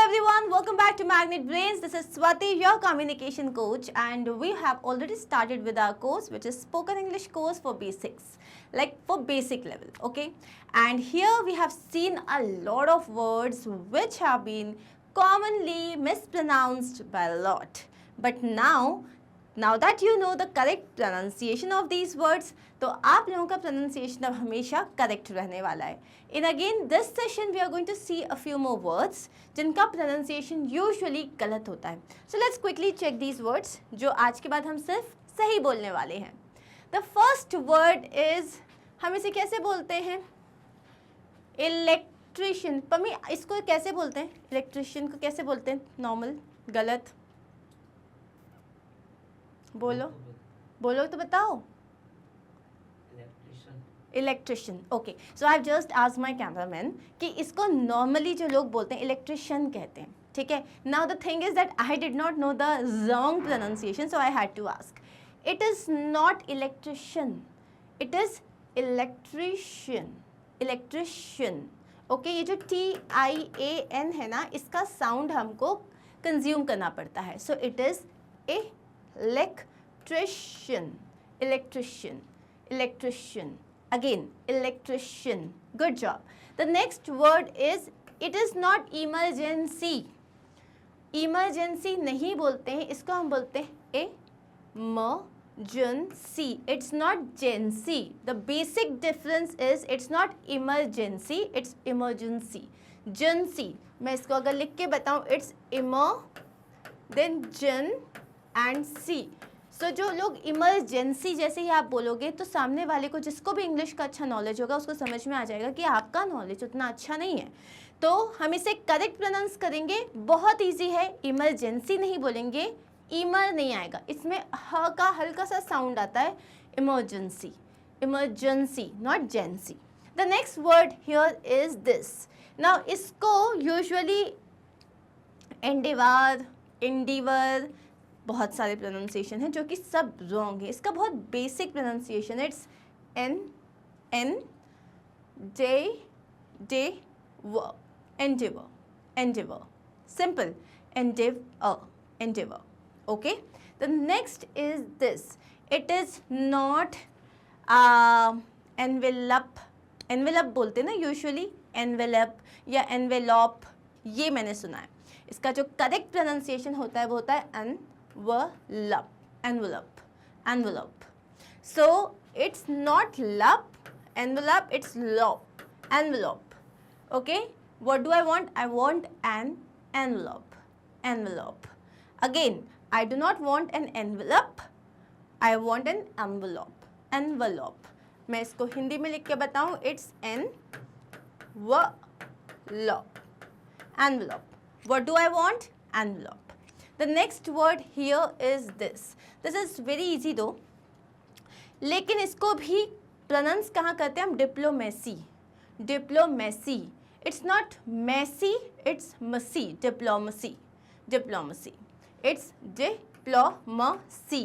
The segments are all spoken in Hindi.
everyone, welcome back to Magnet Brains. This is Swati, your communication coach, and we have already started with our course, which is Spoken English course for basics, like for basic level, okay? And here we have seen a lot of words which have been commonly mispronounced by a lot. But now that you know the correct pronunciation of these words, तो आप लोगों का pronunciation अब हमेशा correct रहने वाला है. In again this session we are going to see a few more words जिनका pronunciation usually गलत होता है. So let's quickly check these words जो आज के बाद हम सिर्फ सही बोलने वाले हैं. The first word is, हम इसे कैसे बोलते हैं? Electrician. पम्मी इसको कैसे बोलते हैं? Electrician को कैसे बोलते हैं? Normal, गलत. बोलो तो बताओ. Electrician. Okay, so I have just asked my cameraman कि इसको नॉर्मली जो लोग बोलते हैं इलेक्ट्रिशियन कहते हैं, ठीक है. Now the thing is that I did not know the wrong pronunciation, so I had to ask. It is not electrician, it is electrician. Electrician. Okay, ये जो TIAN है ना, इसका साउंड हमको कंज्यूम करना पड़ता है. So it is electrician. Electrician. Electrician. Again, electrician. Good job. The next word is, it is not emergency. Emergency नहीं बोलते हैं, इसको हम बोलते हैं emergency. It's not gency. The basic difference is it's not emergency, it's emergency. Gency. मैं इसको अगर लिख के बताऊँ, it's then gen and C. So जो लोग इमरजेंसी जैसे ही आप बोलोगे तो सामने वाले को, जिसको भी इंग्लिश का अच्छा नॉलेज होगा, उसको समझ में आ जाएगा कि आपका नॉलेज उतना अच्छा नहीं है. तो हम इसे करेक्ट प्रोनाउंस करेंगे. बहुत इजी है. इमरजेंसी नहीं बोलेंगे, इमर नहीं आएगा, इसमें ह का हल्का सा साउंड आता है. Emergency. Emergency, not जेंसी. The next word here is this. Now इसको यूजुअली एंडेवर, इंडिवर, बहुत सारे प्रोनाउंसिएशन हैं जो कि सब रॉन्ग है. इसका बहुत बेसिक प्रोनाउंसिएशन है. It's Endeavour. Endeavour. Simple. Endeavour. Okay. The next is this. It is not envelope. Envelope बोलते हैं ना यूजुअली, एनवेलप या एनवेलॉप, ये मैंने सुना है. इसका जो करेक्ट प्रोनाउंसिएशन होता है वो होता है envelope. Envelope. Envelope. So it's not lup, envelope, it's lop. Envelope. Okay. What do I want? I want an envelope. Envelope. Again, I do not want an envelope. I want an envelope. Envelope. मैं इसको हिंदी में लिख के बताऊँ. It's envelope. Envelope. What do I want? Envelope. The next word here is this. This is very easy though. लेकिन इसको भी pronounce कहाँ करते हैं हम? Diplomacy. Diplomacy. It's not messy, it's messy. Diplomacy. Diplomacy. It's diplomacy.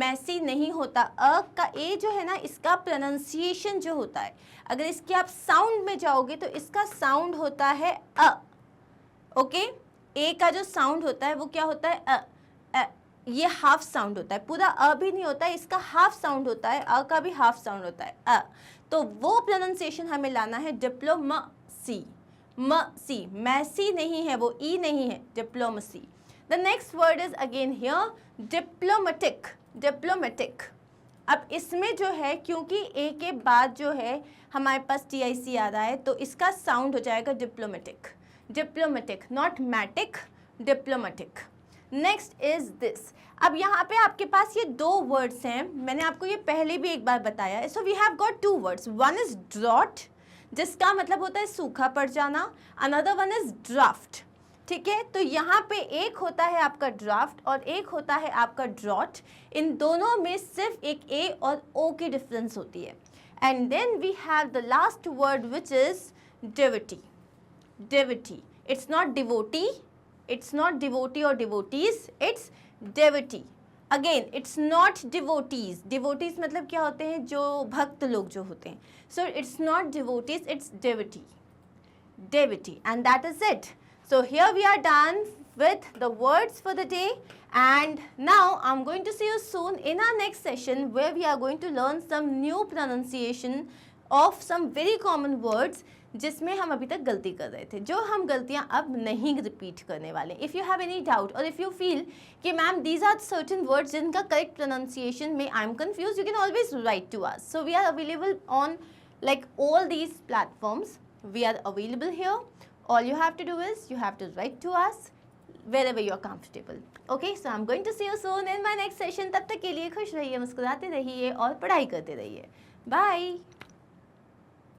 Messy नहीं होता. अ का ए जो है ना, इसका pronunciation जो होता है, अगर इसके आप sound में जाओगे तो इसका sound होता है अ. ओके. ए का जो साउंड होता है वो क्या होता है? ये हाफ साउंड होता है. पूरा अ भी नहीं होता है, इसका हाफ साउंड होता है. अ का भी हाफ साउंड होता है. तो वो प्रोनाउंसिएशन हमें लाना है डिप्लोमेसी. मसी. मैसी नहीं है वो, ई नहीं है. Diplomacy. The next word is again here diplomatic. Diplomatic. अब इसमें जो है, क्योंकि ए के बाद जो है हमारे पास TIC आ रहा है, तो इसका साउंड हो जाएगा diplomatic. Diplomatic, not matic. Diplomatic. Next is this. अब यहाँ पे आपके पास ये दो वर्ड्स हैं, मैंने आपको ये पहले भी एक बार बताया है. So we have got two words. One is drought, जिसका मतलब होता है सूखा पड़ जाना. Another one is draft. ठीक है. तो यहाँ पे एक होता है आपका ड्राफ्ट और एक होता है आपका ड्रॉट. इन दोनों में सिर्फ एक ए और ओ की डिफरेंस होती है. And then we have the last word which is devotee. Devotee. It's not devotee. It's not devotee or devotees. It's devotee. Again, it's not devotees. Devotees मतलब क्या होते हैं? जो भक्त लोग जो होते हैं. So it's not devotees. It's devotee. Devotee. And that is it. So here we are done with the words for the day, and now I'm going to see you soon in our next session where we are going to learn some new pronunciation of some very common words जिसमें हम अभी तक गलती कर रहे थे, जो हम गलतियां अब नहीं रिपीट करने वाले. If you have any doubt और इफ़ यू फील कि ma'am these are certain words जिनका करेक्ट प्रोनाउंसिएशन में I am confuse, you can always write to us. So we are available on like all these platforms. We are available here. All you have to do is you have to write to us wherever you are comfortable. Okay, so I'm going to see you soon in my next session. तब तक के लिए खुश रहिए, मुस्कुराते रहिए और पढ़ाई करते रहिए. Bye.